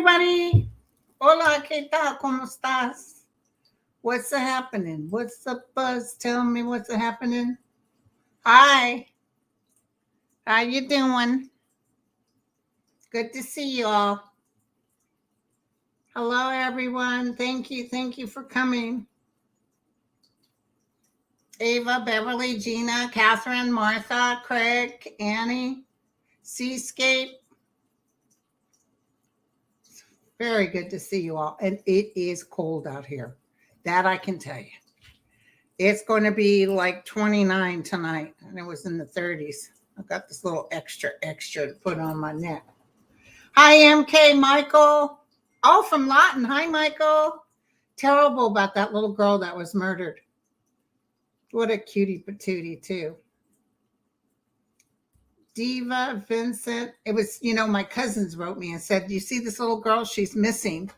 everybody. Hola, ¿qué tal? ¿Cómo estás? What's happening? What's the buzz? Tell me what's happening. Hi. How you doing? Good to see you all. Hello, everyone. Thank you. Thank you for coming. Ava, Beverly, Gina, Catherine, Martha, Craig, Annie, Seascape. Very good to see you all. And it is cold out here. That I can tell you. It's going to be like 29 tonight. And it was in the 30s. I got this little extra to put on my neck. Hi, MK, Michael. Oh, from Lawton. Hi, Michael. Terrible about that little girl that was murdered. What a cutie patootie, too. Diva, Vincent. It was, my cousins wrote me and said, you see this little girl? She's missing.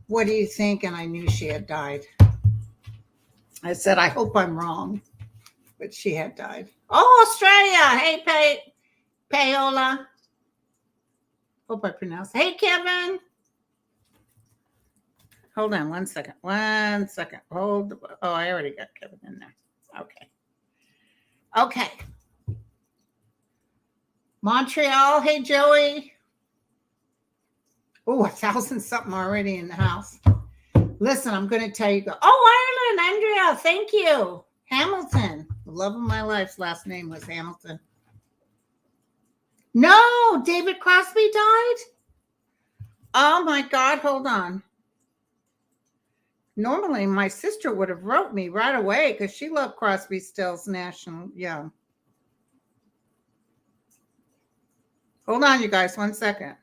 What do you think? And I knew she had died. I said, I hope I'm wrong. But she had died. Oh, Australia. Hey, Paola. Hope I pronounced. Hey, Kevin. Hold on 1 second. 1 second. Hold. Oh, I already got Kevin in there. Okay. Montreal. Hey, Joey. Oh, 1,000 something already in the house. Listen, I'm going to tell you. Oh, Ireland, Andrea. Thank you. Hamilton. The love of my life's last name was Hamilton. No, David Crosby died? Oh, my God. Hold on. Normally, my sister would have wrote me right away because she loved Crosby, Stills, National. Yeah. Hold on, you guys. 1 second.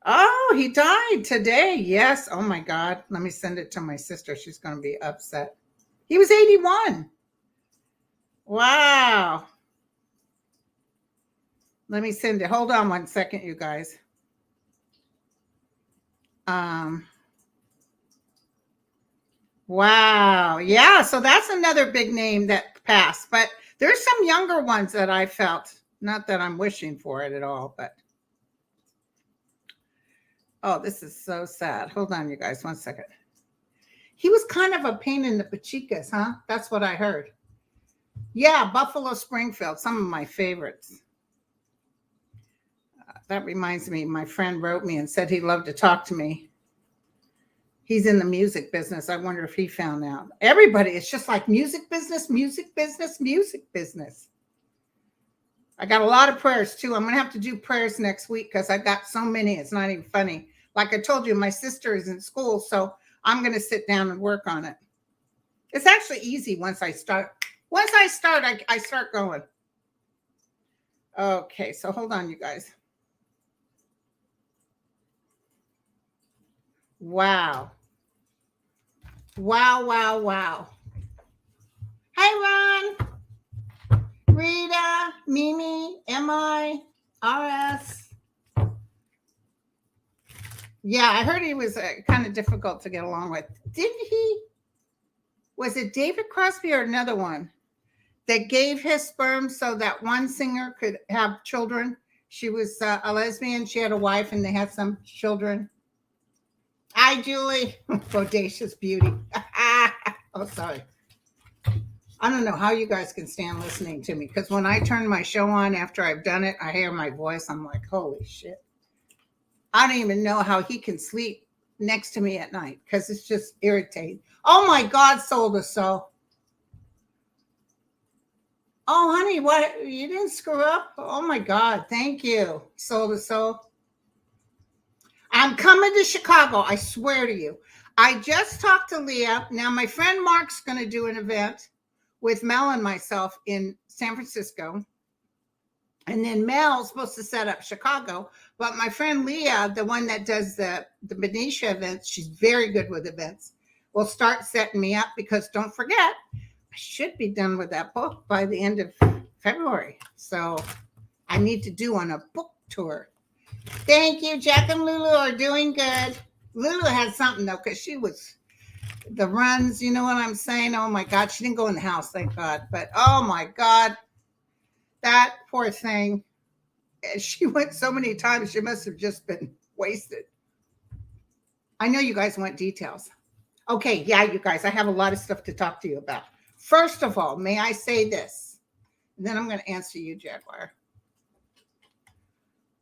Oh, he died today. Yes. Oh, my God. Let me send it to my sister. She's going to be upset. He was 81. Wow. Let me send it. Hold on 1 second, you guys. Wow. Yeah. So that's another big name that passed. But there's some younger ones that I felt. Not that I'm wishing for it at all, but. Oh, this is so sad. Hold on, you guys. 1 second. He was kind of a pain in the pachikas, huh? That's what I heard. Yeah, Buffalo Springfield, some of my favorites. That reminds me, my friend wrote me and said he'd love to talk to me. He's in the music business. I wonder if he found out. Everybody, it's just like music business. I got a lot of prayers, too. I'm going to have to do prayers next week because I got so many. It's not even funny. Like I told you, my sister is in school, so I'm going to sit down and work on it. It's actually easy once I start. Once I start, I start going. Okay, so hold on, you guys. Wow. Hey, Ron. Rita, Mimi, MI, RS. Yeah, I heard he was kind of difficult to get along with. Didn't he? Was it David Crosby or another one that gave his sperm so that one singer could have children? She was a lesbian. She had a wife and they had some children. Hi, Julie. Bodacious beauty. Oh, sorry. I don't know how you guys can stand listening to me because when I turn my show on after I've done it, I hear my voice. I'm like, holy shit. I don't even know how he can sleep next to me at night because it's just irritating. Oh, my God, Soul to Soul. Oh, honey, what? You didn't screw up? Oh, my God. Thank you, Soul to Soul. I'm coming to Chicago. I swear to you. I just talked to Leah. Now, my friend Mark's going to do an event with Mel and myself in San Francisco. And then Mel's supposed to set up Chicago. But my friend Leah, the one that does the Benicia events, she's very good with events, will start setting me up because don't forget, I should be done with that book by the end of February. So I need to do on a book tour. Thank you. Jack and Lulu are doing good. Lulu had something, though, because she was the runs. You know what I'm saying? Oh, my God. She didn't go in the house, thank God. But, oh, my God. That poor thing. She went so many times. She must have just been wasted. I know you guys want details. Okay, yeah, you guys, I have a lot of stuff to talk to you about. First of all, may I say this? And then I'm going to answer you, Jaguar.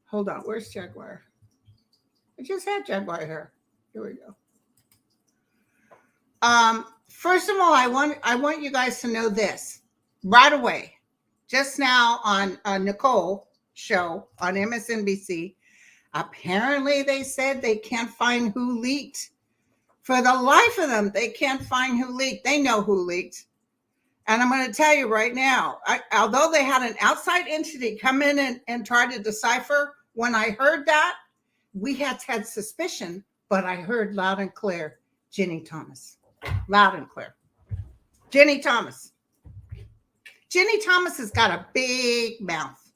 Hold on, where's Jaguar? I just had Jaguar here. Here we go. First of all, I want you guys to know this right away. Just now on Nicole show on MSNBC, apparently they said they can't find who leaked. For the life of them, they can't find who leaked. They know who leaked. And I'm going to tell you right now, although they had an outside entity come in and try to decipher, when I heard that, we had suspicion, but I heard loud and clear, Ginny Thomas. Loud and clear. Ginny Thomas. Ginny Thomas has got a big mouth.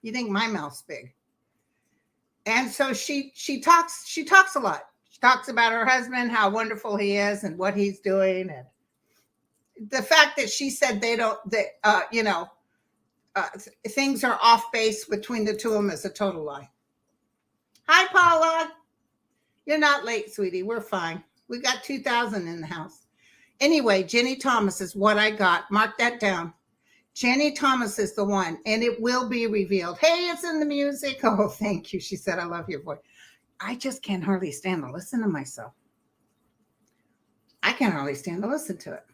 You think my mouth's big? And so she talks a lot. She talks about her husband, how wonderful he is and what he's doing. And the fact that she said things are off base between the two of them is a total lie. Hi, Paula. You're not late, sweetie. We're fine. We got 2,000 in the house. Anyway, Ginny Thomas is what I got. Mark that down. Ginny Thomas is the one, and it will be revealed. Hey, it's in the music. Oh, thank you. She said, I love your voice. I just can't hardly stand to listen to myself. I can't hardly stand to listen to it.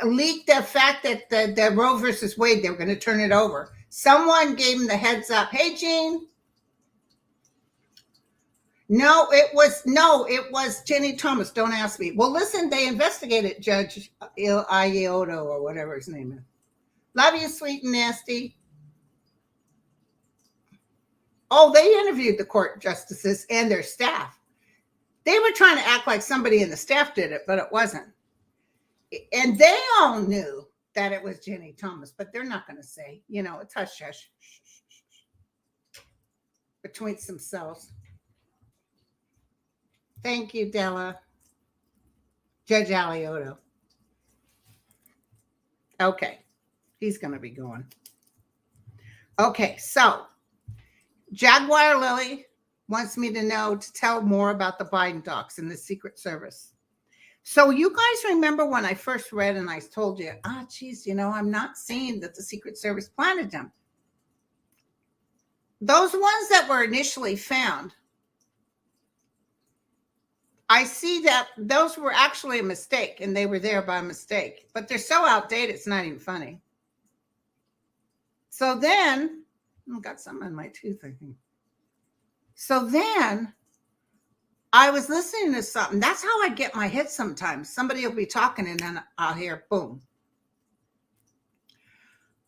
Leaked the fact that the Roe versus Wade, they were going to turn it over. Someone gave them the heads up. Hey, Jean. No, it was Ginny Thomas. Don't ask me. Well, listen, they investigated Judge Ioto or whatever his name is. Love you, sweet and nasty. Oh, they interviewed the court justices and their staff. They were trying to act like somebody in the staff did it, but it wasn't. And they all knew that it was Ginny Thomas, but they're not going to say, it's hush hush between themselves. Thank you, Della. Judge Alioto. Okay. He's going to be going. Okay. So Jaguar Lily wants me to tell more about the Biden docs and the Secret Service. So you guys remember when I first read and I told you, I'm not seeing that the Secret Service planted them. Those ones that were initially found, I see that those were actually a mistake and they were there by mistake, but they're so outdated, it's not even funny. So then, I've got something in my tooth, I think. So then I was listening to something. That's how I get my hit sometimes. Somebody will be talking and then I'll hear boom.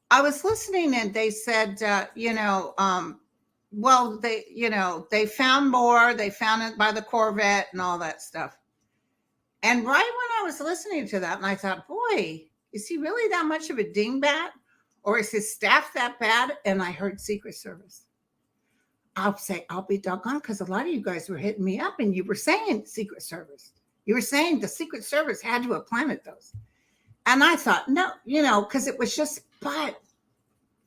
I was listening and they said, they found more. They found it by the Corvette and all that stuff. And right when I was listening to that, and I thought, boy, is he really that much of a dingbat? Or is his staff that bad? And I heard Secret Service. I'll be doggone, because a lot of you guys were hitting me up and you were saying Secret Service. You were saying the Secret Service had to have planted those. And I thought, no, because it was just, but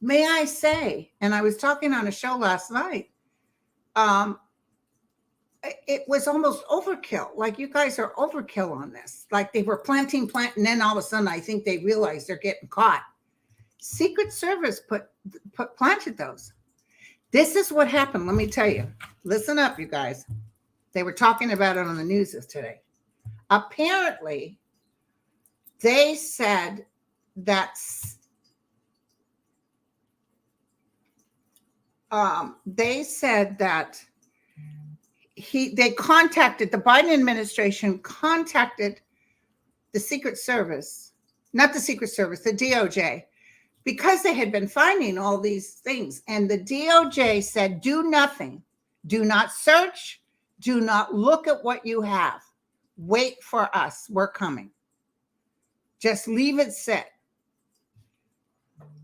may I say, and I was talking on a show last night, it was almost overkill. Like, you guys are overkill on this. Like, they were planting, and then all of a sudden I think they realized they're getting caught. Secret Service planted those. This is what happened. Let me tell you. Listen up, you guys. They were talking about it on the news today. Apparently, they said that the Biden administration contacted the Secret Service, not the Secret Service, the DOJ, because they had been finding all these things. And the DOJ said, do nothing. Do not search. Do not look at what you have. Wait for us. We're coming. Just leave it sit.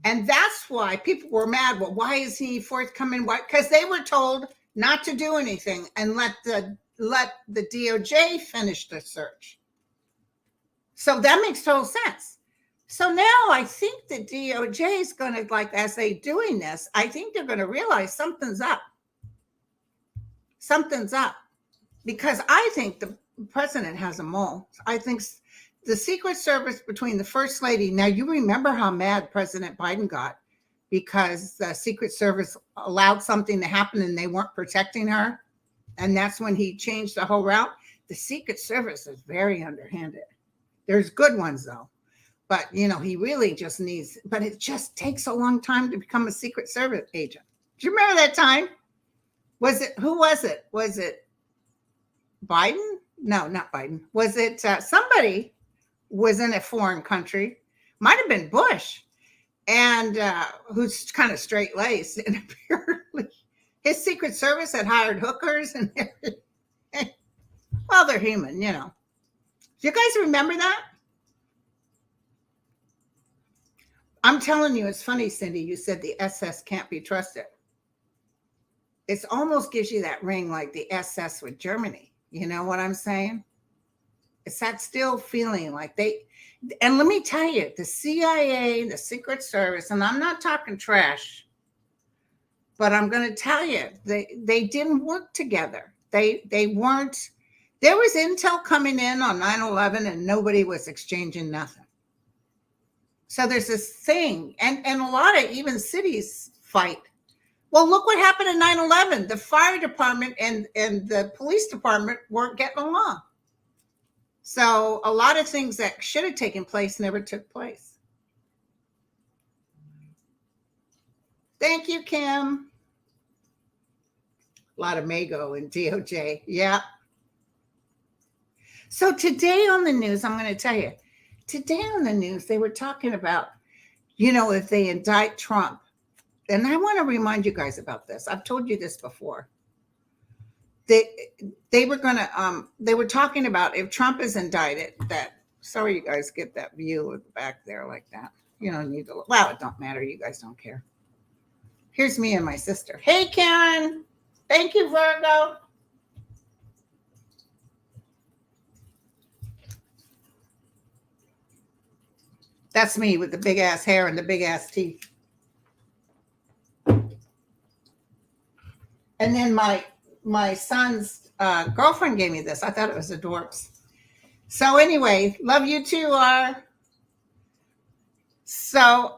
And that's why people were mad. Well, why is he forthcoming? Why? Because they were told not to do anything and let the DOJ finish the search. So that makes total sense. So now I think the DOJ is going to, as they're doing this, I think they're going to realize something's up. something's up, because I think the president has a mole. I think the Secret Service between the First Lady. Now, you remember how mad President Biden got because the Secret Service allowed something to happen and they weren't protecting her. And that's when he changed the whole route. The Secret Service is very underhanded. There's good ones, though. But, he really just needs, but it just takes a long time to become a Secret Service agent. Do you remember that time? Who was it? Was it Biden? No, not Biden. Was it somebody was in a foreign country? Might have been Bush, and who's kind of straight-laced. And apparently his Secret Service had hired hookers and everything. Well, they're human, Do you guys remember that? I'm telling you, it's funny, Cindy. You said the SS can't be trusted. It almost gives you that ring like the SS with Germany. You know what I'm saying? It's that still feeling like and let me tell you, the CIA, the Secret Service, and I'm not talking trash, but I'm going to tell you, they didn't work together. They weren't, there was intel coming in on 9/11 and nobody was exchanging nothing. So there's this thing, and a lot of even cities fight. Well, look what happened in 9/11. The fire department and the police department weren't getting along. So a lot of things that should have taken place never took place. Thank you, Kim. A lot of Mago and DOJ. Yeah. So today on the news, I'm going to tell you, today on the news, they were talking about, if they indict Trump. And I want to remind you guys about this. I've told you this before. They were going to, they were talking about if Trump is indicted, sorry, you guys get that view back there like that. You don't need to, well, it don't matter. You guys don't care. Here's me and my sister. Hey, Karen. Thank you, Virgo. That's me with the big ass hair and the big ass teeth. And then my son's girlfriend gave me this. I thought it was adorable. So anyway, love you too, So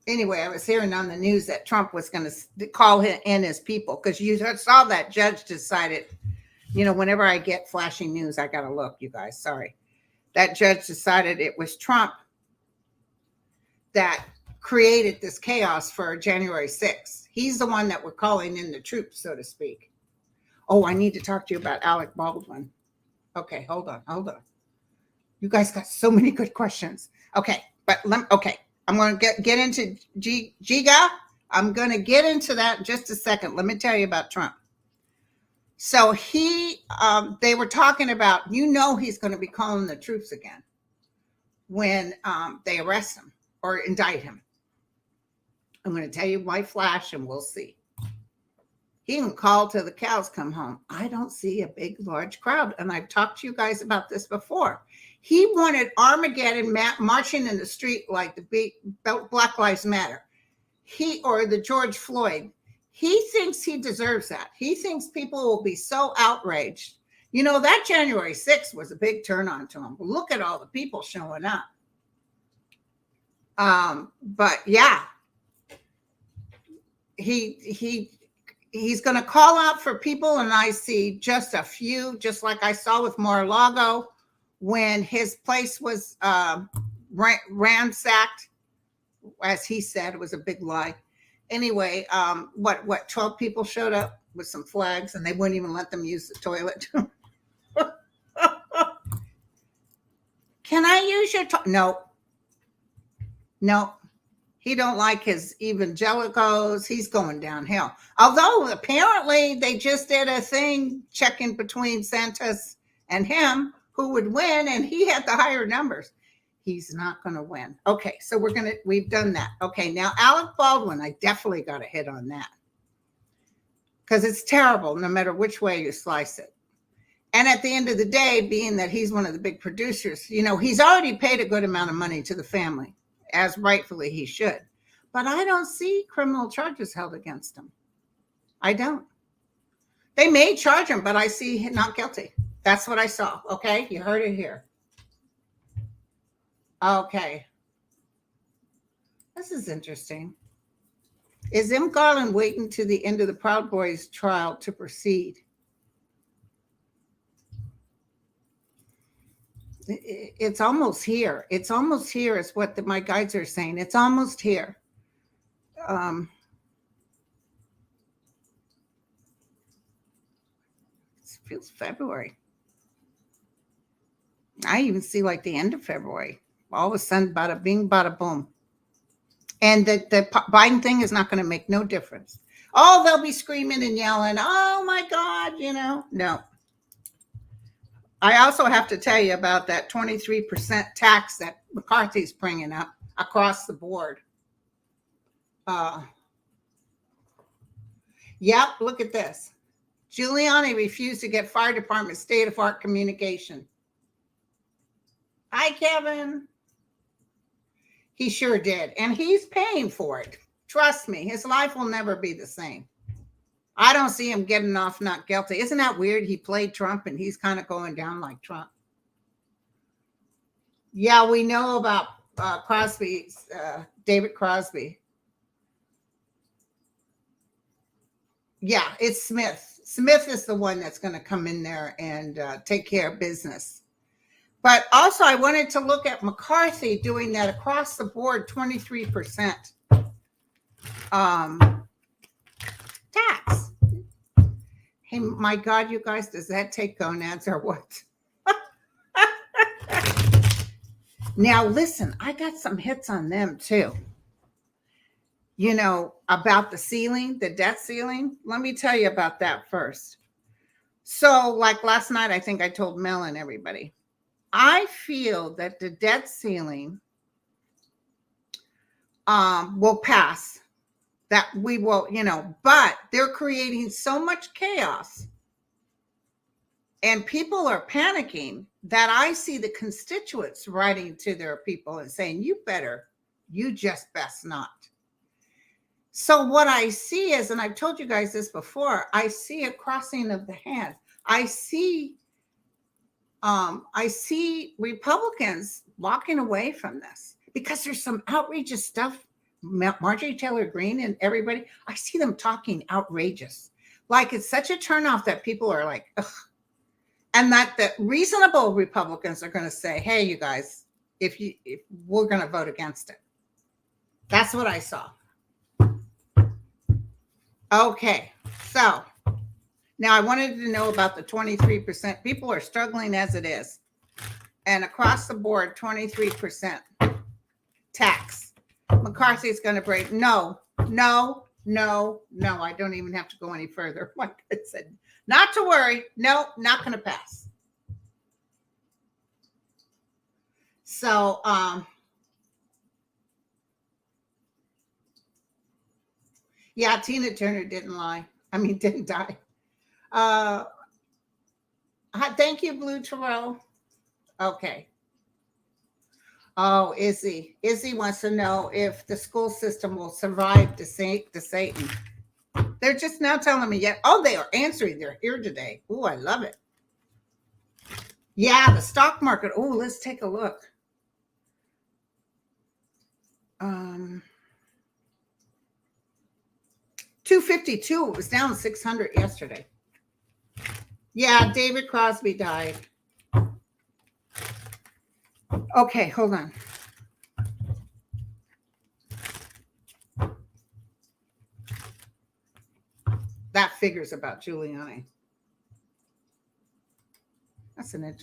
anyway, I was hearing on the news that Trump was going to call in his people, because you saw that judge decided, whenever I get flashing news, I got to look, you guys. Sorry. That judge decided it was Trump that created this chaos for January 6th. He's the one that we're calling in the troops, so to speak. Oh, I need to talk to you about Alec Baldwin. Okay, hold on. You guys got so many good questions. Okay, I'm going to get into Giga. I'm going to get into that in just a second. Let me tell you about Trump. So they were talking about, he's going to be calling the troops again when they arrest him or indict him. I'm going to tell you why flash, and we'll see. He can call till the cows come home. I don't see a big, large crowd. And I've talked to you guys about this before. He wanted Armageddon marching in the street like the Black Lives Matter. Or the George Floyd. He thinks he deserves that. He thinks people will be so outraged. That January 6th was a big turn on to him. Look at all the people showing up. But yeah, he's going to call out for people. And I see just a few, just like I saw with Mar-a-Lago when his place was ransacked, as he said. It was a big lie. Anyway, 12 people showed up with some flags, and they wouldn't even let them use the toilet. Can I use your No. He don't like his evangelicals. He's going downhill. Although apparently they just did a thing checking between Santos and him who would win, and he had the higher numbers. He's not going to win. Okay, so we've done that. Okay, now Alec Baldwin, I definitely got a hit on that, because it's terrible no matter which way you slice it. And at the end of the day, being that he's one of the big producers, he's already paid a good amount of money to the family, as rightfully he should. But I don't see criminal charges held against him. I don't. They may charge him, but I see not guilty. That's what I saw. Okay, you heard it here. Okay. This is interesting. Is M. Garland waiting to the end of the Proud Boys trial to proceed? It's almost here. It's almost here is what my guides are saying. It's almost here. It feels February. I even see like the end of February. All of a sudden, bada bing, bada boom. And the Biden thing is not going to make no difference. Oh, they'll be screaming and yelling. Oh my God, no. I also have to tell you about that 23% tax that McCarthy's bringing up across the board. Yep, look at this. Giuliani refused to get fire department state-of-the-art communication. Hi, Kevin. He sure did. And he's paying for it. Trust me, his life will never be the same. I don't see him getting off not guilty. Isn't that weird? He played Trump and he's kind of going down like Trump. Yeah, we know about David Crosby. Yeah, it's Smith. Smith is the one that's going to come in there and take care of business. But also, I wanted to look at McCarthy doing that across the board, 23% tax. Hey, my God, you guys, does that take gonads or what? Now, listen, I got some hits on them too. About the ceiling, the debt ceiling. Let me tell you about that first. So, like last night, I think I told Mel and everybody. I feel that the debt ceiling will pass, that we will, but they're creating so much chaos and people are panicking that I see the constituents writing to their people and saying, you just best not. So what I see is, and I've told you guys this before, I see a crossing of the hand. I see Republicans walking away from this because there's some outrageous stuff. Marjorie Taylor Greene and everybody, I see them talking outrageous. Like it's such a turnoff that people are like, ugh. And that the reasonable Republicans are going to say, hey, you guys, if we're going to vote against it. That's what I saw. Okay, so now I wanted to know about the 23%. People are struggling as it is. And across the board, 23% tax. McCarthy's going to break. No. I don't even have to go any further. Like I said, not to worry. No, not going to pass. So, yeah, Tina Turner didn't die. Thank you, Blue Terrell. Okay. Oh, Izzy wants to know if the school system will survive the Satan. They're just now telling me yet. Oh, they are answering. They're here today. Oh, I love it. Yeah, the stock market. Oh, let's take a look. 252. It was down 600 yesterday. Yeah, David Crosby died. Okay, hold on. That figures about Giuliani. That's an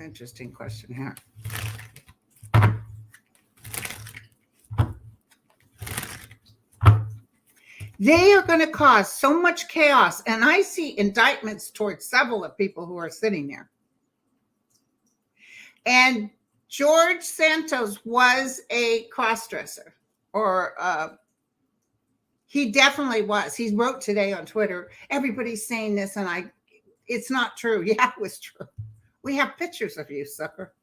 interesting question here. They are going to cause so much chaos. And I see indictments towards several of people who are sitting there. And George Santos was a cross-dresser, or he definitely was. He wrote today on Twitter, everybody's saying this, and it's not true. Yeah, it was true. We have pictures of you, sucker.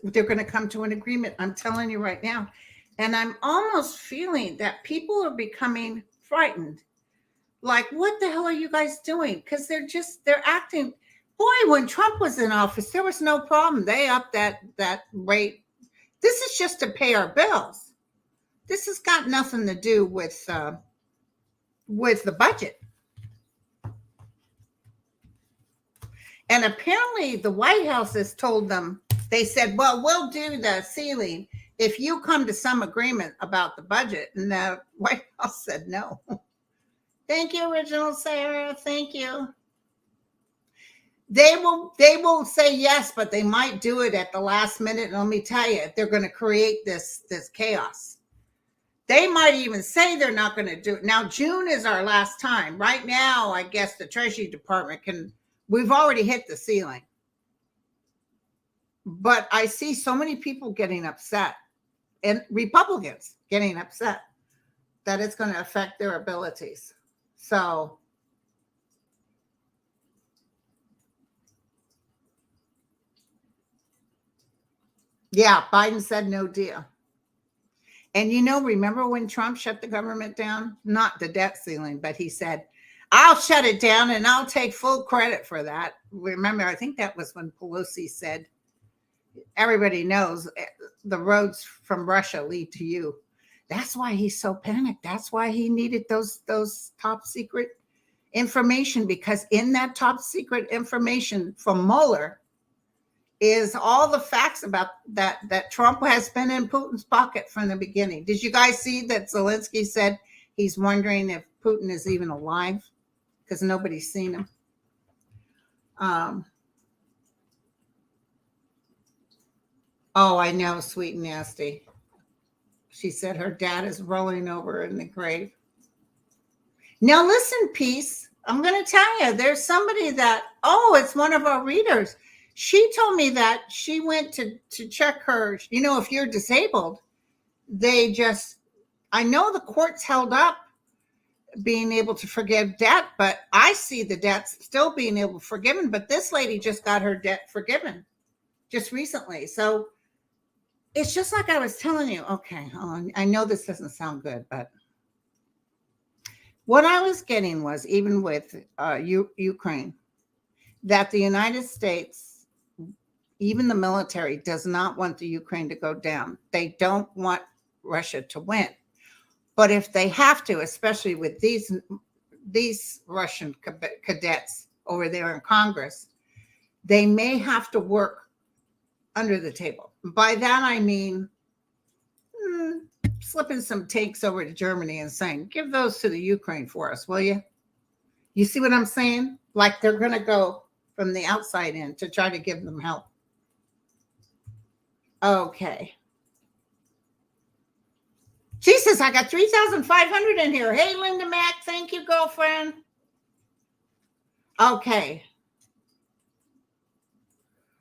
they're going to come to an agreement. I'm telling you right now. And I'm almost feeling that people are becoming frightened. Like, what the hell are you guys doing? Because they're acting. Boy, when Trump was in office, there was no problem. They upped that rate. This is just to pay our bills. This has got nothing to do with the budget. And apparently the White House has told them, they said, well, we'll do the ceiling if you come to some agreement about the budget. And the White House said no. Thank you, Original Sarah. Thank you. They will say yes, but they might do it at the last minute. And let me tell you, they're going to create this chaos. They might even say they're not going to do it. Now, June is our last time. Right now, I guess the Treasury Department we've already hit the ceiling. But I see so many people getting upset, and Republicans getting upset, that it's going to affect their abilities. So yeah, Biden said no deal. And remember when Trump shut the government down? Not the debt ceiling, but he said, I'll shut it down and I'll take full credit for that. Remember, I think that was when Pelosi said, everybody knows the roads from Russia lead to you. That's why he's so panicked. That's why he needed those top secret information, because in that top secret information from Mueller is all the facts about that Trump has been in Putin's pocket from the beginning. Did you guys see that Zelensky said he's wondering if Putin is even alive because nobody's seen him? Oh, I know, sweet and nasty. She said her dad is rolling over in the grave. Now listen, Peace, I'm going to tell you, there's somebody that, it's one of our readers. She told me that she went to check her, if you're disabled, I know the courts held up being able to forgive debt, but I see the debts still being able to forgiven. But this lady just got her debt forgiven just recently. So it's just like I was telling you. Okay, I know this doesn't sound good, but what I was getting was, even with Ukraine, that the United States, even the military, does not want the Ukraine to go down. They don't want Russia to win. But if they have to, especially with these Russian cadets over there in Congress, they may have to work under the table. By that, I mean slipping some tanks over to Germany and saying, give those to the Ukraine for us, will you? You see what I'm saying? Like they're going to go from the outside in to try to give them help. Okay. Jesus, I got 3,500 in here. Hey, Linda Mac. Thank you, girlfriend. Okay.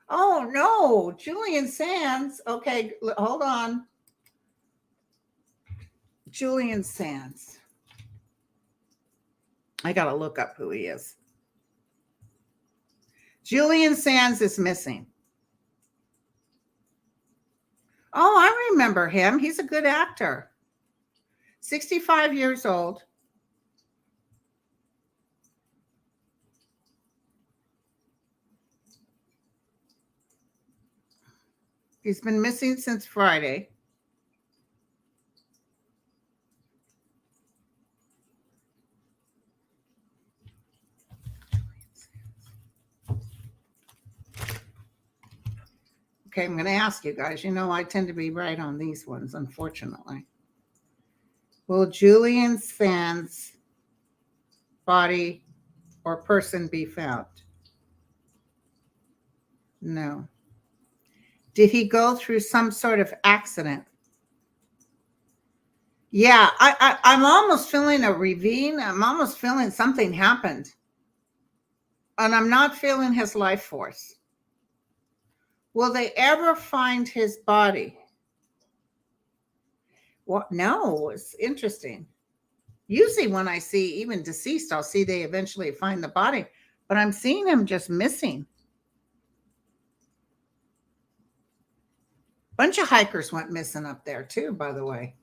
Oh, no. Julian Sands. Okay, hold on. Julian Sands. I got to look up who he is. Julian Sands is missing. Oh, I remember him. He's a good actor. 65 years old. He's been missing since Friday. Okay, I'm going to ask you guys. I tend to be right on these ones, unfortunately. Will Julian Sands' body or person be found? No. Did he go through some sort of accident? Yeah, I'm almost feeling a ravine. I'm almost feeling something happened. And I'm not feeling his life force. Will they ever find his body? Well, no, it's interesting. Usually when I see even deceased, I'll see they eventually find the body. But I'm seeing him just missing. Bunch of hikers went missing up there too, by the way.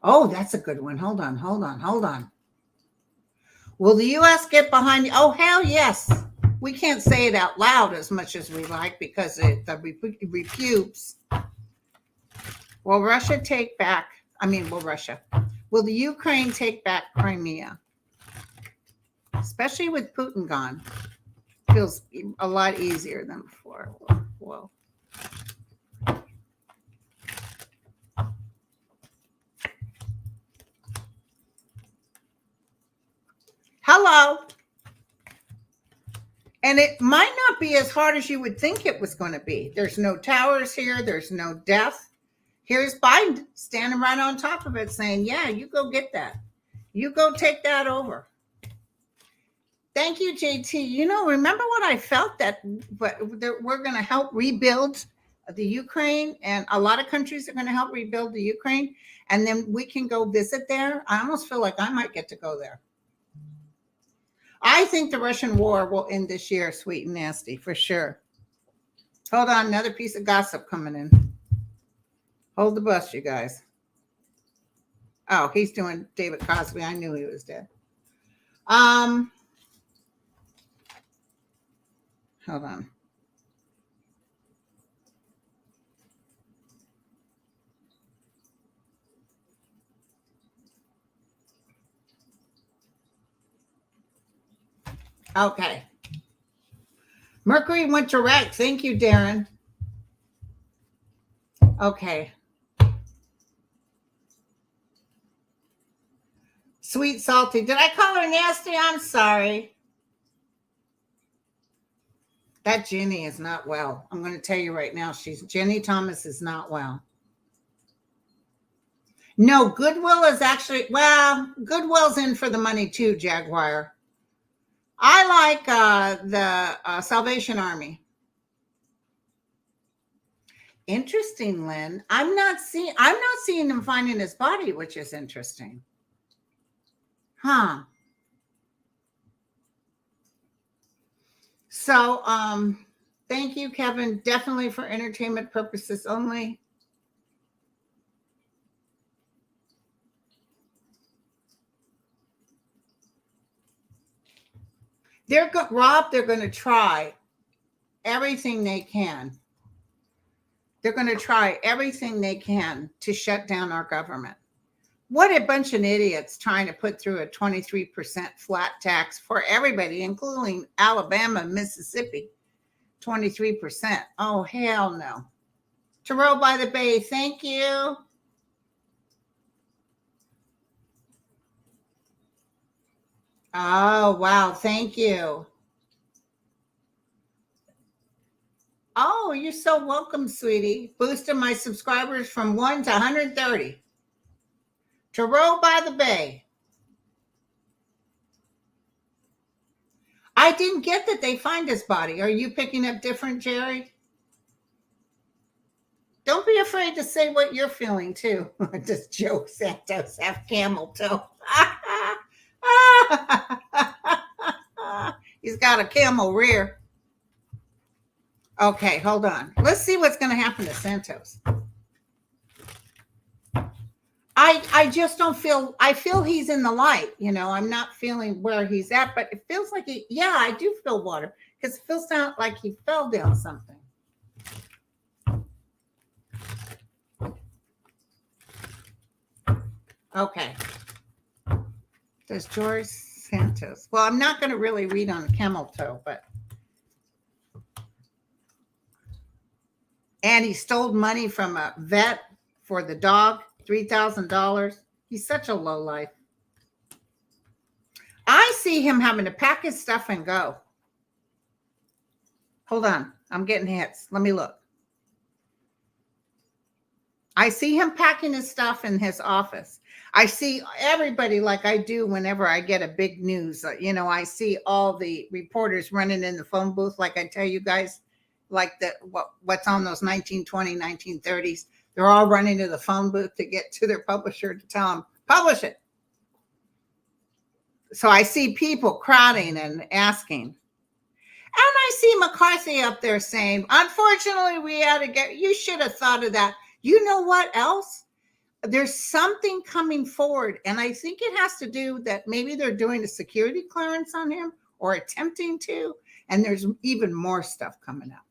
Oh, that's a good one. Hold on. Will the U.S. get behind you? Oh, hell yes. We can't say it out loud as much as we like because it reputes. Will Russia take back? Will the Ukraine take back Crimea? Especially with Putin gone. Feels a lot easier than before. Whoa. Hello. And it might not be as hard as you would think it was going to be. There's no towers here. There's no death. Here's Biden standing right on top of it saying, yeah, you go get that. You go take that over. Thank you, JT. Remember what I felt that we're going to help rebuild the Ukraine, and a lot of countries are going to help rebuild the Ukraine, and then we can go visit there. I almost feel like I might get to go there. I think the Russian war will end this year, sweet and nasty, for sure. Hold on, another piece of gossip coming in. Hold the bus, you guys. Oh, he's doing David Cosby. I knew he was dead. Hold on. Okay. Mercury went direct. Thank you, Darren. Okay. Sweet Salty. Did I call her nasty? I'm sorry. That Jenny is not well. I'm going to tell you right now. Jenny Thomas is not well. No, Goodwill is actually, Goodwill's in for the money too, Jaguar. I like the Salvation Army. Interesting, Lynn. I'm not seeing him finding his body, which is interesting. Huh. So, thank you, Kevin. Definitely for entertainment purposes only. They're going to try everything they can. They're going to try everything they can to shut down our government. What a bunch of idiots trying to put through a 23% flat tax for everybody, including Alabama and Mississippi. 23%. Oh, hell no. Terrell by the Bay, thank you. Oh, wow. Thank you. Oh, you're so welcome, sweetie. Boosting my subscribers from 1 to 130. Terrell by the Bay. I didn't get that they find his body. Are you picking up different, Jerry? Don't be afraid to say what you're feeling, too. Just Joe Santos have camel toe. He's got a camel rear. Okay, hold on. Let's see what's going to happen to Santos. I just don't feel, I feel he's in the light. I'm not feeling where he's at, but it feels like I do feel water because it feels like he fell down something. Okay. There's George Santos. Well, I'm not going to really read on camel toe, but. And he stole money from a vet for the dog, $3,000. He's such a lowlife. I see him having to pack his stuff and go. Hold on. I'm getting hits. Let me look. I see him packing his stuff in his office. I see everybody like I do whenever I get a big news. I see all the reporters running in the phone booth like I tell you guys. Like what's on those 1920, 1930s. They're all running to the phone booth to get to their publisher to tell them, publish it. So I see people crowding and asking. I see McCarthy up there saying, unfortunately, we had to get, you should have thought of that. You know what else? There's something coming forward. And I think it has to do that maybe they're doing a security clearance on him or attempting to. And there's even more stuff coming up.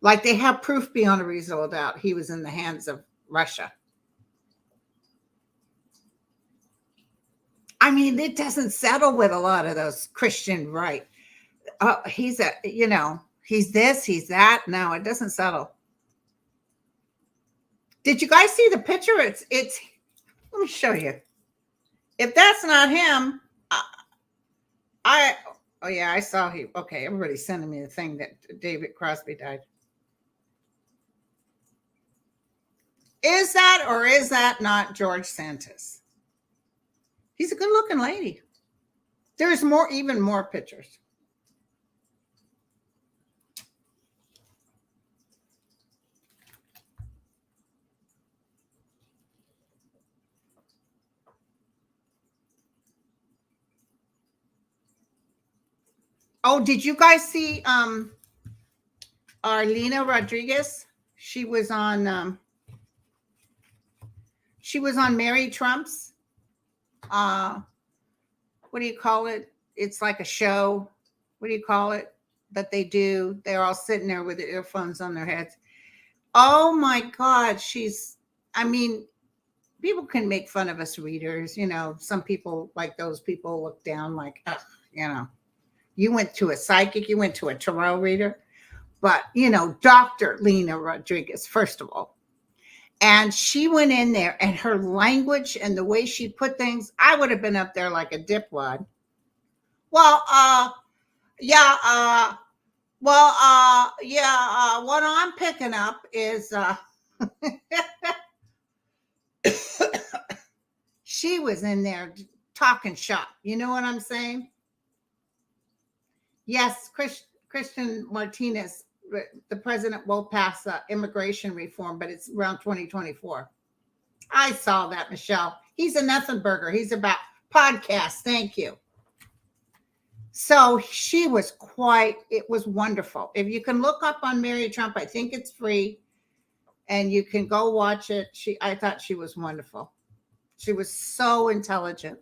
Like they have proof beyond a reasonable doubt he was in the hands of Russia. I mean, it doesn't settle with a lot of those Christian right. He's a, he's this, he's that. No, it doesn't settle. Did you guys see the picture? It's, let me show you. If that's not him, oh yeah, I saw he, okay, everybody's sending me the thing that David Crosby died. Is that or is that not George Santos? He's a good looking lady. There's more, even more pictures. Oh, did you guys see Arlena Rodriguez? She was on Mary Trump's what do you call it? It's like a show. What do you call it that they do? They're all sitting there with the earphones on their heads. Oh my God. I mean, people can make fun of us readers. Some people, like those people, look down like, you went to a psychic, you went to a tarot reader. But, Dr. Lena Rodriguez, first of all. And she went in there and her language and the way she put things, I would have been up there like a dipwad. Well, what I'm picking up is she was in there talking shop. You know what I'm saying? Yes, Christian Martinez, the president will pass immigration reform, but it's around 2024. I saw that, Michelle. He's a nothing burger. He's about podcasts. Thank you. So she was it was wonderful. If you can look up on Mary Trump, I think it's free and you can go watch it. I thought she was wonderful. She was so intelligent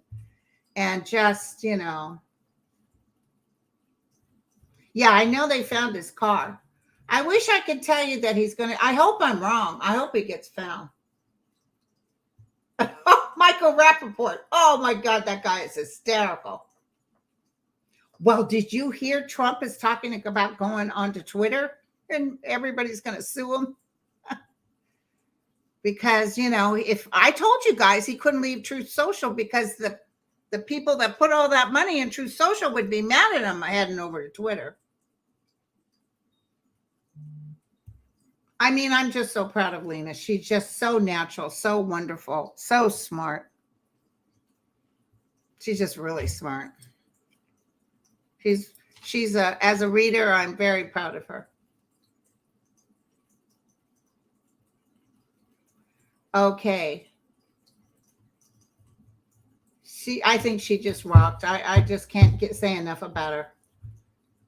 and just, yeah, I know they found his car. I wish I could tell you that I hope I'm wrong. I hope he gets found. Michael Rappaport. Oh my God, that guy is hysterical. Well, did you hear Trump is talking about going onto Twitter and everybody's going to sue him? Because, if I told you guys he couldn't leave Truth Social because the people that put all that money in Truth Social would be mad at him heading over to Twitter. I mean, I'm just so proud of Lena. She's just so natural, so wonderful, so smart. She's just really smart. She's as a reader, I'm very proud of her. Okay. I think she just rocked. I just can't say enough about her.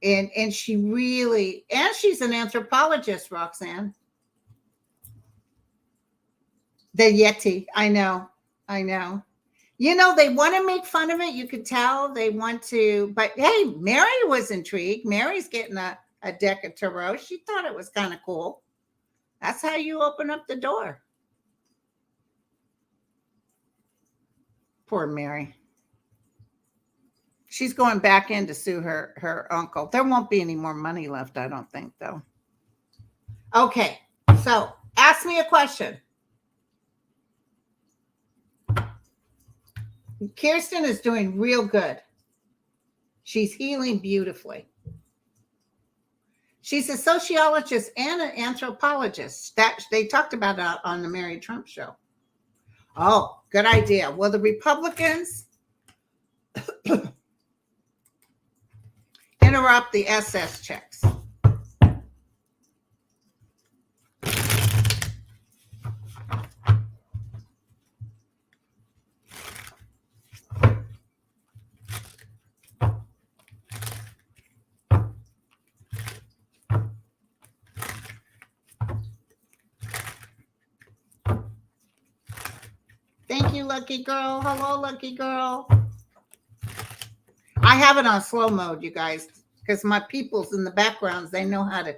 And she really, and she's an anthropologist, Roxanne. The Yeti. I know. They want to make fun of it. You could tell they want to, but hey, Mary was intrigued. Mary's getting a deck of tarot. She thought it was kind of cool. That's how you open up the door. Poor Mary. She's going back in to sue her uncle. There won't be any more money left, I don't think, though. Okay, so ask me a question. Kirsten is doing real good. She's healing beautifully. She's a sociologist and an anthropologist. That they talked about that on the Mary Trump show. Oh, good idea. Well, the Republicans interrupt the SS checks. Thank you, lucky girl. Hello, lucky girl. I have it on slow mode, you guys, because my peoples in the backgrounds, they know how to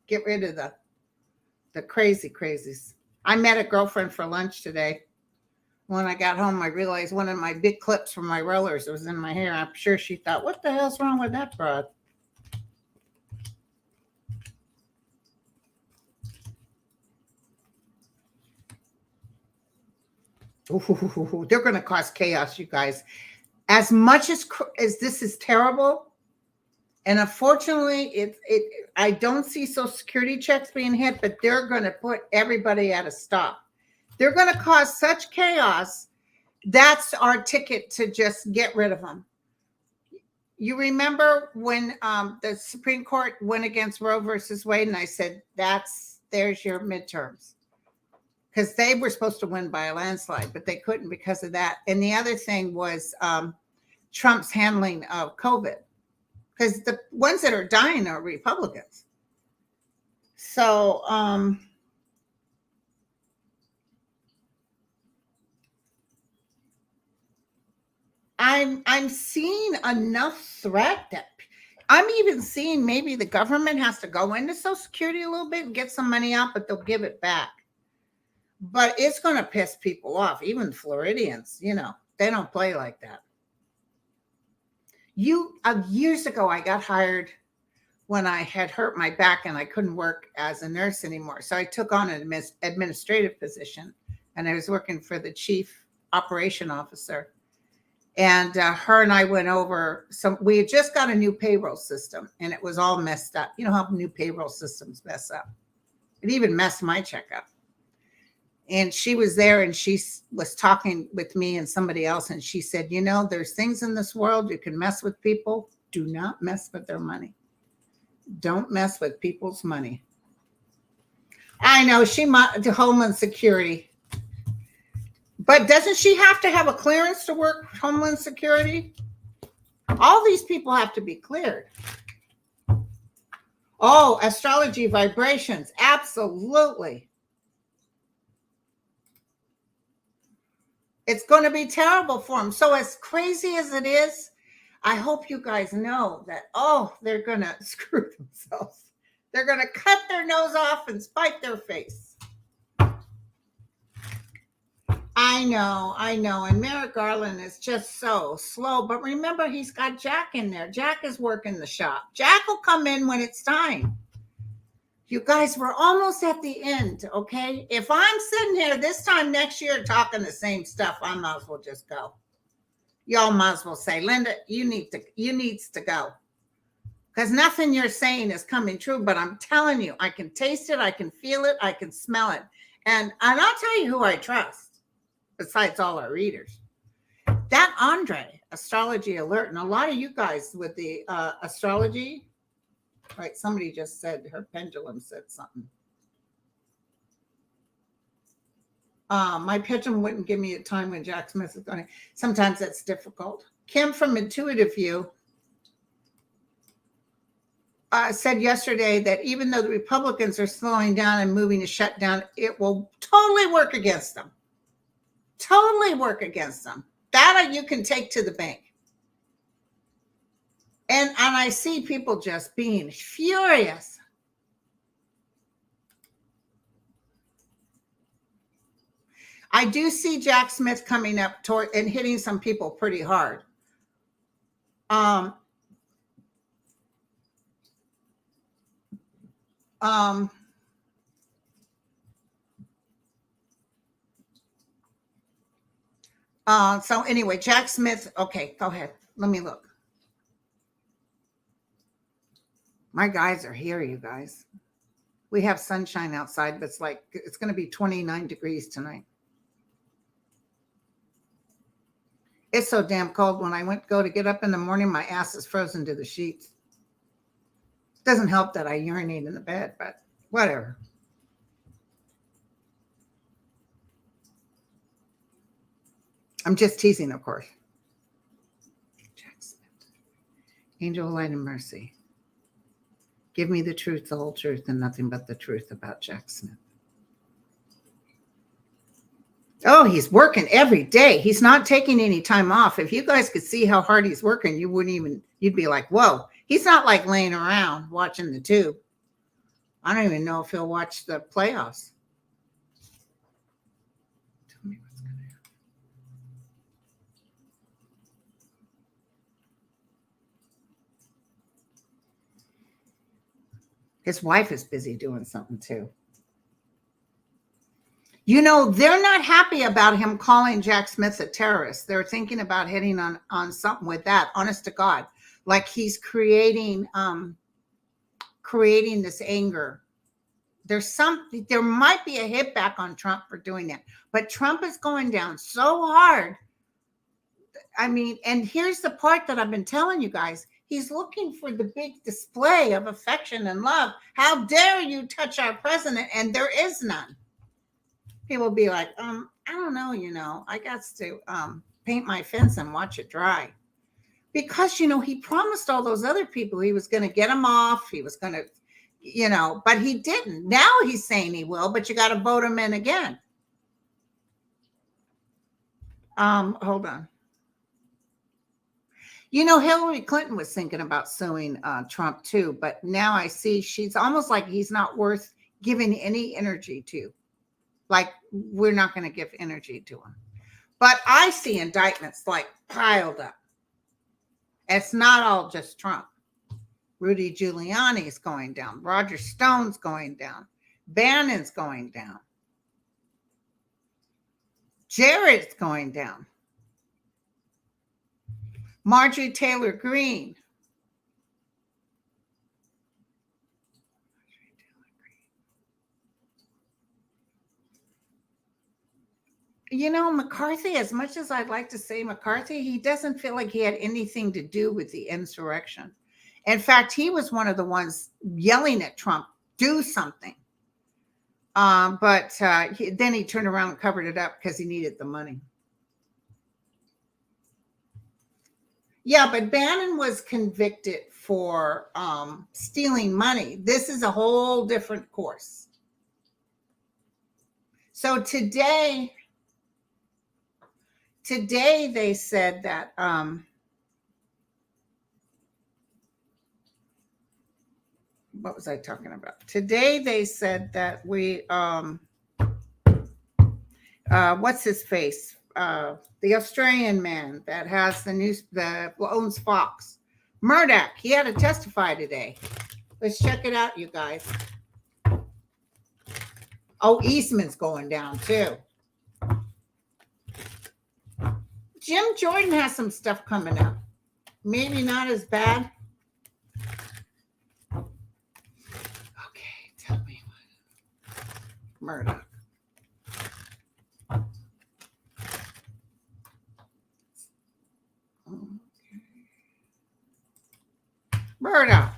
get rid of the crazies. I met a girlfriend for lunch today. When I got home, I realized one of my big clips from my rollers was in my hair. I'm sure she thought, what the hell's wrong with that broad? Ooh, they're going to cause chaos, you guys. As much as this is terrible, and unfortunately, I don't see Social Security checks being hit, but they're going to put everybody at a stop. They're going to cause such chaos. That's our ticket to just get rid of them. You remember when the Supreme Court went against Roe versus Wade, and I said, there's your midterms. Because they were supposed to win by a landslide, but they couldn't because of that. And the other thing was Trump's handling of COVID, because the ones that are dying are Republicans. So I'm seeing enough threat that I'm even seeing maybe the government has to go into Social Security a little bit and get some money out, but they'll give it back. But it's going to piss people off, even Floridians. You know, they don't play like that. Years ago, I got hired when I had hurt my back and I couldn't work as a nurse anymore. So I took on an administrative position, and I was working for the chief operation officer. And her and I went over we had just got a new payroll system, and it was all messed up. You know how new payroll systems mess up. It even messed my check up. And she was there, and she was talking with me and somebody else. And she said, you know, there's things in this world you can mess with people. Do not mess with their money. Don't mess with people's money. I know she might to Homeland Security. But doesn't she have to have a clearance to work Homeland Security? All these people have to be cleared. Oh, astrology vibrations. Absolutely. It's going to be terrible for them. So as crazy as it is, I hope you guys know that, they're going to screw themselves. They're going to cut their nose off and spite their face. I know. And Merrick Garland is just so slow. But remember, he's got Jack in there. Jack is working the shop. Jack will come in when it's time. You guys, we're almost at the end, okay? If I'm sitting here this time next year talking the same stuff, I might as well just go. Y'all might as well say, Linda, you needs to go. Because nothing you're saying is coming true. But I'm telling you, I can taste it, I can feel it, I can smell it. And I'll tell you who I trust, besides all our readers. That Andre, Astrology Alert, and a lot of you guys with the astrology. Right, somebody just said her pendulum said something. My pendulum wouldn't give me a time when Jack Smith is going. Sometimes that's difficult. Kim from Intuitive View said yesterday that even though the Republicans are slowing down and moving to shut down, it will totally work against them. Totally work against them. That you can take to the bank. And I see people just being furious. I do see Jack Smith coming up toward and hitting some people pretty hard. So anyway, Jack Smith. Okay, go ahead. Let me look. My guys are here, you guys. We have sunshine outside, but it's going to be 29 degrees tonight. It's so damn cold. When I go to get up in the morning, my ass is frozen to the sheets. Doesn't help that I urinate in the bed, but whatever. I'm just teasing, of course. Jack Smith. Angel, light, and mercy. Give me the truth, the whole truth, and nothing but the truth about Jack Smith. Oh, he's working every day. He's not taking any time off. If you guys could see how hard he's working, you'd be like, whoa. He's not like laying around watching the tube. I don't even know if he'll watch the playoffs. Tell me what's going to happen. His wife is busy doing something too. You know, they're not happy about him calling Jack Smith a terrorist. They're thinking about hitting on something with that, honest to God. Like he's creating this anger. There might be a hit back on Trump for doing that. But Trump is going down so hard. I mean, and here's the part that I've been telling you guys. He's looking for the big display of affection and love. How dare you touch our president? And there is none. People be like, I don't know, I got to paint my fence and watch it dry. Because, he promised all those other people he was going to get them off. He was going to, but he didn't. Now he's saying he will, but you got to vote him in again. Hold on. Hillary Clinton was thinking about suing Trump too, but now I see she's almost like he's not worth giving any energy to. Like, we're not going to give energy to him. But I see indictments like piled up. It's not all just Trump. Rudy Giuliani's going down. Roger Stone's going down. Bannon's going down. Jared's going down. Marjorie Taylor Greene. McCarthy, as much as I'd like to say McCarthy, he doesn't feel like he had anything to do with the insurrection. In fact, he was one of the ones yelling at Trump, do something. But then he turned around and covered it up because he needed the money. Yeah, but Bannon was convicted for stealing money. This is a whole different course. So today they said that what was I talking about? Today they said that we what's his face? The Australian man that has that owns Fox, Murdoch. He had to testify today. Let's check it out, you guys. Oh, Eastman's going down too. Jim Jordan has some stuff coming up. Maybe not as bad. Okay, tell me what. Murdoch. Okay. Murdoch.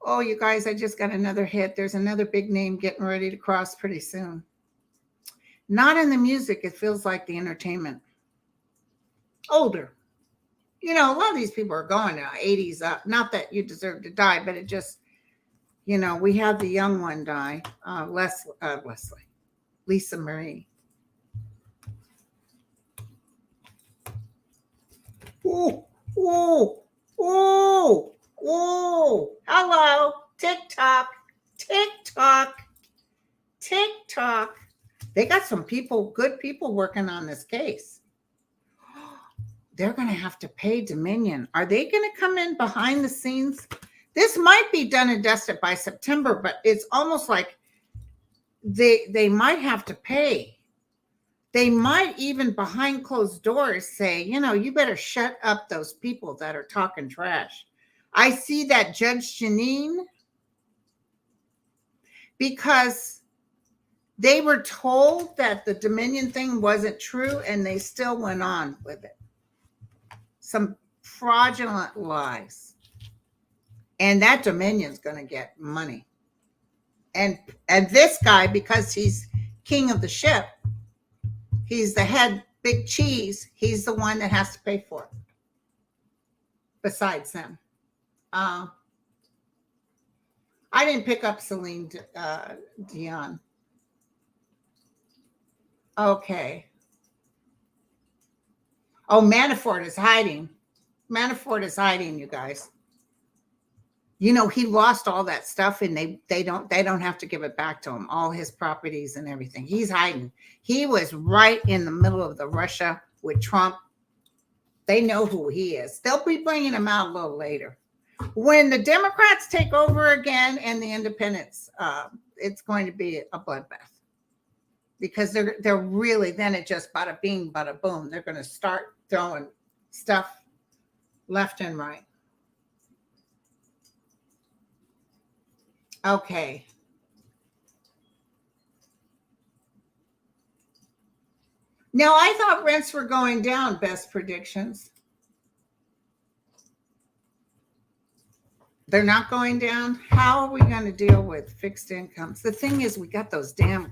Oh, you guys, I just got another hit. There's another big name getting ready to cross pretty soon. Not in the music. It feels like the entertainment. Older. A lot of these people are going now, 80s up. Not that you deserve to die, but it just, we had the young one die. Lisa Marie. Oh, oh, oh. Oh, hello, TikTok. They got some good people working on this case. They're going to have to pay Dominion. Are they going to come in behind the scenes? This might be done and dusted by September, but it's almost like they might have to pay. They might even behind closed doors say, you better shut up those people that are talking trash. I see that Judge Janine, because they were told that the Dominion thing wasn't true and they still went on with it. Some fraudulent lies. And that Dominion's going to get money. And this guy, because he's king of the ship, he's the head big cheese, he's the one that has to pay for it. Besides them. Uh, I didn't pick up Celine Dion. Okay. Oh, Manafort is hiding. Manafort is hiding, you guys. You know, he lost all that stuff and they don't have to give it back to him, all his properties and everything. He's hiding. He was right in the middle of the Russia with Trump. They know who he is. They'll be bringing him out a little later. When the Democrats take over again and the independents, it's going to be a bloodbath. Because they're really, then it just bada bing, bada boom. They're going to start throwing stuff left and right. Okay. Now, I thought rents were going down, best predictions. They're not going down. How are we going to deal with fixed incomes? The thing is, we got those damn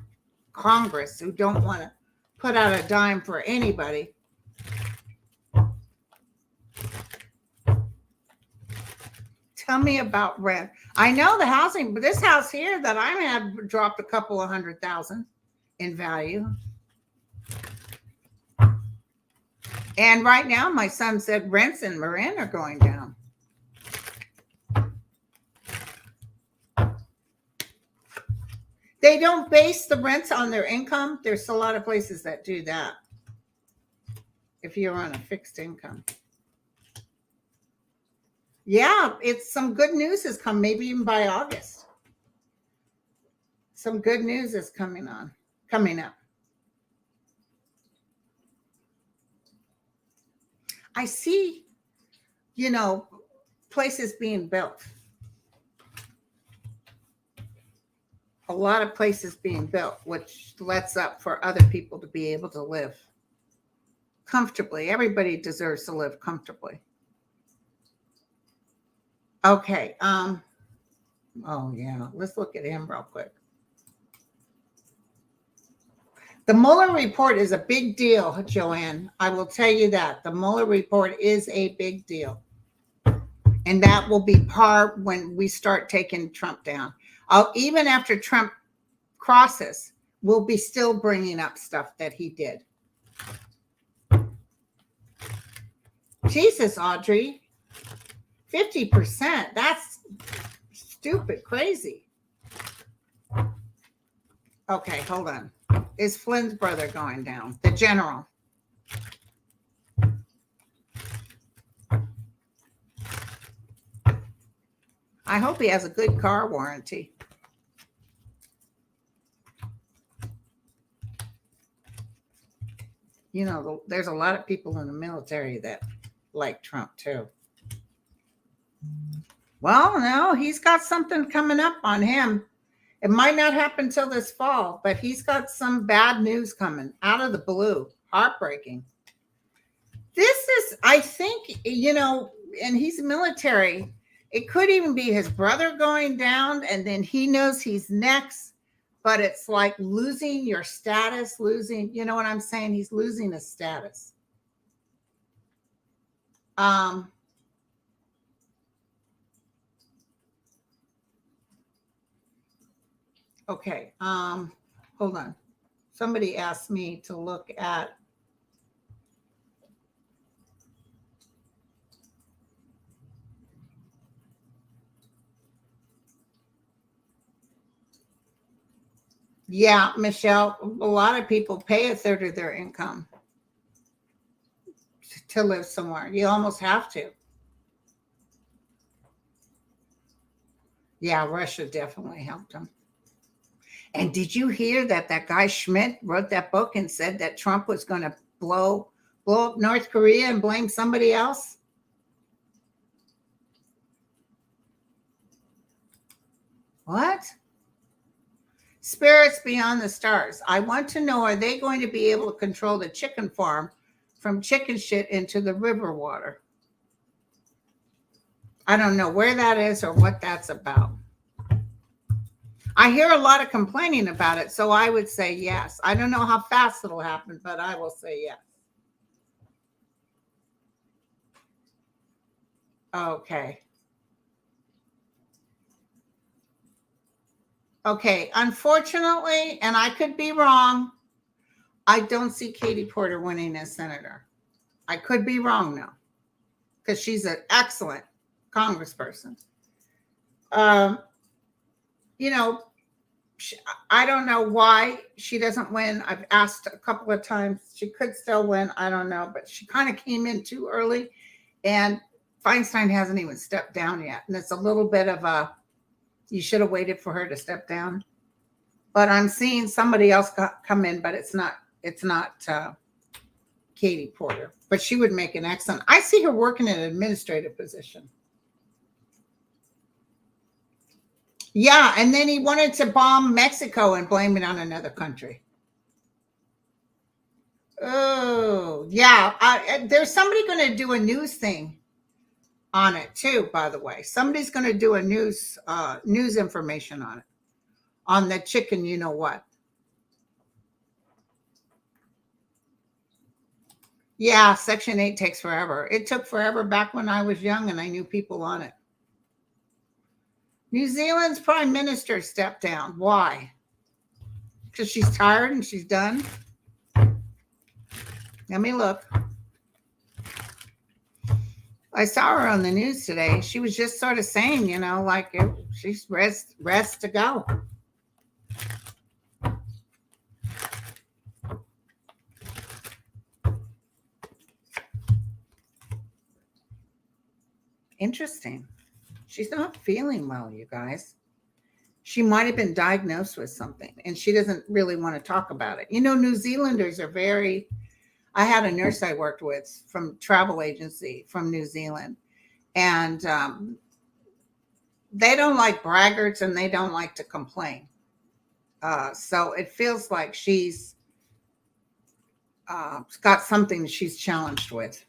Congress who don't want to put out a dime for anybody. Tell me about rent. I know the housing, but this house here that I have dropped a couple of $100,000 in value. And right now, my son said rents in Marin are going down. They don't base the rents on their income. There's a lot of places that do that. If you're on a fixed income. Yeah, it's some good news has come, maybe even by August. Some good news is coming up. I see, places being built. A lot of places being built, which lets up for other people to be able to live comfortably. Everybody deserves to live comfortably. Okay. Oh yeah. Let's look at him real quick. The Mueller report is a big deal, Joanne. I will tell you that. The Mueller report is a big deal. And that will be part when we start taking Trump down. Even after Trump crosses, we'll be still bringing up stuff that he did. Jesus, Audrey. 50%. That's stupid, crazy. Okay, hold on. Is Flynn's brother going down? The general. I hope he has a good car warranty. There's a lot of people in the military that like Trump too. Well, no, he's got something coming up on him. It might not happen till this fall, but he's got some bad news coming out of the blue. Heartbreaking. This is, I think, and he's military. It could even be his brother going down, and then he knows he's next. But it's like losing your status, you know what I'm saying? He's losing his status. Okay. Hold on. Somebody asked me to look at. Yeah, Michelle, a lot of people pay a third of their income to live somewhere. You almost have to. Yeah, Russia definitely helped them. And did you hear that guy Schmidt wrote that book and said that Trump was going to blow up North Korea and blame somebody else? What? Spirits beyond the stars. I want to know, are they going to be able to control the chicken farm from chicken shit into the river water? I don't know where that is or what that's about. I hear a lot of complaining about it, so I would say yes. I don't know how fast it'll happen, but I will say yes. Okay. Okay, unfortunately, and I could be wrong, I don't see Katie Porter winning as senator. I could be wrong now, because she's an excellent congressperson. Um, you know, I don't know why she doesn't win. I've asked a couple of times. She could still win. I don't know, but she kind of came in too early, and Feinstein hasn't even stepped down yet. And it's a little bit of a, you should have waited for her to step down. But I'm seeing somebody else come in, but it's not Katie Porter. But she would make an excellent. I see her working in an administrative position. Yeah, and then he wanted to bomb Mexico and blame it on another country. Oh, yeah. There's somebody going to do a news thing on it too. By the way, somebody's going to do a news information on it, on the chicken. You know what? Yeah, Section 8 takes forever. It took forever back when I was young and I knew people on it. New Zealand's prime minister stepped down. Why? Because she's tired and she's done? Let me look. I saw her on the news today. She was just sort of saying, like she's rest to go. Interesting. She's not feeling well, you guys. She might have been diagnosed with something and she doesn't really want to talk about it. New Zealanders are very, I had a nurse I worked with from travel agency from New Zealand, and they don't like braggarts and they don't like to complain. So it feels like she's got something she's challenged with.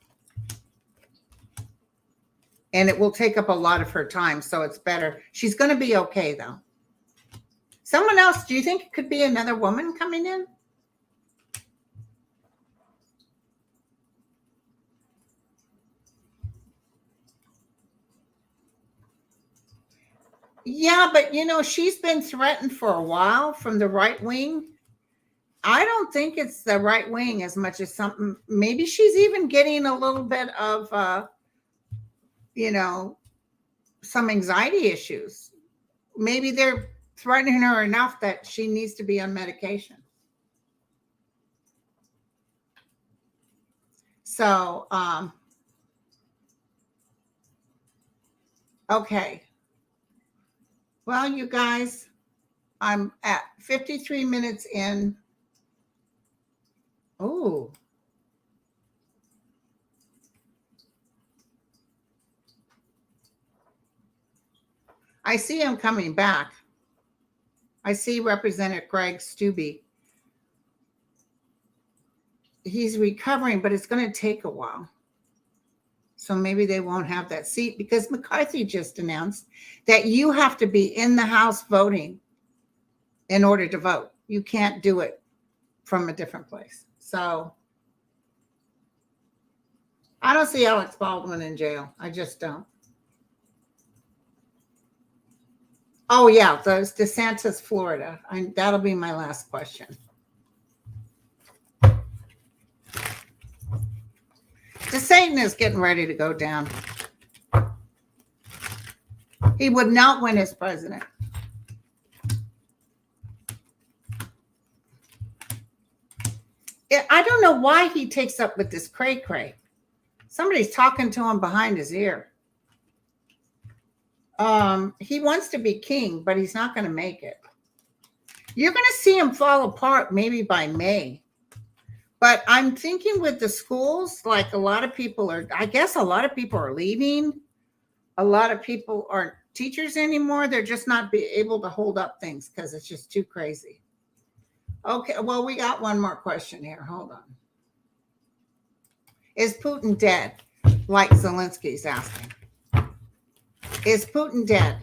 And it will take up a lot of her time, so it's better. She's going to be okay, though. Someone else, do you think it could be another woman coming in? Yeah, but she's been threatened for a while from the right wing. I don't think it's the right wing as much as something. Maybe she's even getting a little bit of, some anxiety issues. Maybe they're threatening her enough that she needs to be on medication. So, okay. Well, you guys, I'm at 53 minutes in. Oh. I see him coming back. I see Representative Greg Stubbe. He's recovering, but it's going to take a while. So maybe they won't have that seat because McCarthy just announced that you have to be in the House voting in order to vote. You can't do it from a different place. So I don't see Alec Baldwin in jail. I just don't. Oh, yeah, the Santos, Florida. That'll be my last question. DeSantis is getting ready to go down. He would not win as president. I don't know why he takes up with this cray-cray. Somebody's talking to him behind his ear. He wants to be king, but he's not going to make it. You're going to see him fall apart maybe by May. But I'm thinking with the schools, like a lot of people are leaving. A lot of people aren't teachers anymore. They're just not able to hold up things because it's just too crazy. Okay, well, we got one more question here. Hold on. Is Putin dead? Like Zelensky's asking. Is Putin dead?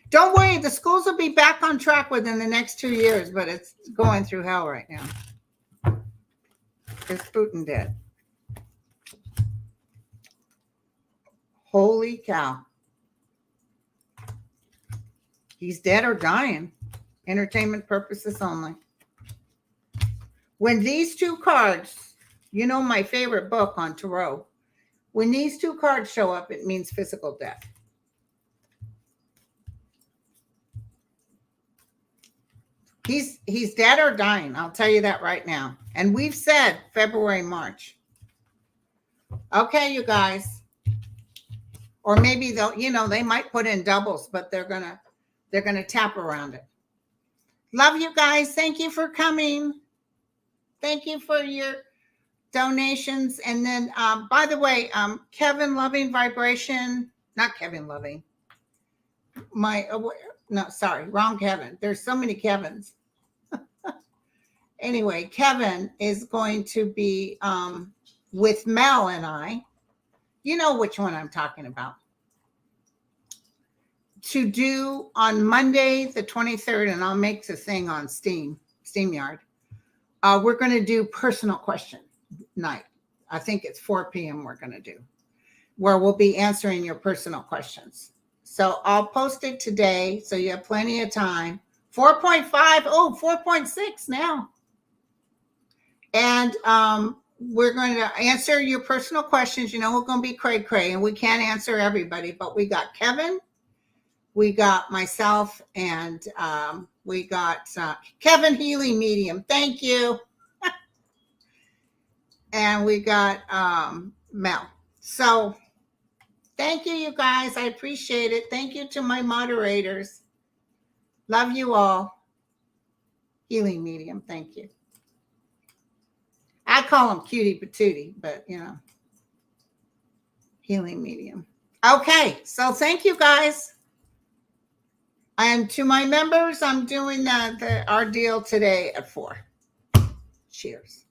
Don't worry, the schools will be back on track within the next 2 years, but it's going through hell right now. Is Putin dead? Holy cow. He's dead or dying. Entertainment purposes only. When these two cards, you know my favorite book on tarot, when these two cards show up, it means physical death. He's dead or dying. I'll tell you that right now. And we've said February, March. Okay, you guys. Or maybe they'll, they might put in doubles, but they're gonna tap around it. Love you guys. Thank you for coming. Thank you for your donations. And then, by the way, Kevin Loving Vibration, not Kevin Loving. No, sorry, wrong Kevin. There's so many Kevins. Anyway, Kevin is going to be with Mel and I. You know which one I'm talking about. To do on Monday, the 23rd, and I'll make the thing on StreamYard. We're going to do personal question night. I think it's 4 p.m. we're going to do, where we'll be answering your personal questions. So I'll post it today, so you have plenty of time. 4.5, 4.6 now. And we're going to answer your personal questions. We're going to be cray-cray, and we can't answer everybody, but we got Kevin, we got myself, and we got Kevin Healy Medium. Thank you. And we got Mel. So thank you, you guys. I appreciate it. Thank you to my moderators. Love you all. Healing Medium. Thank you. I call them cutie patootie, but Healing Medium. Okay, so thank you guys. And to my members, I'm doing our deal today at 4. Cheers.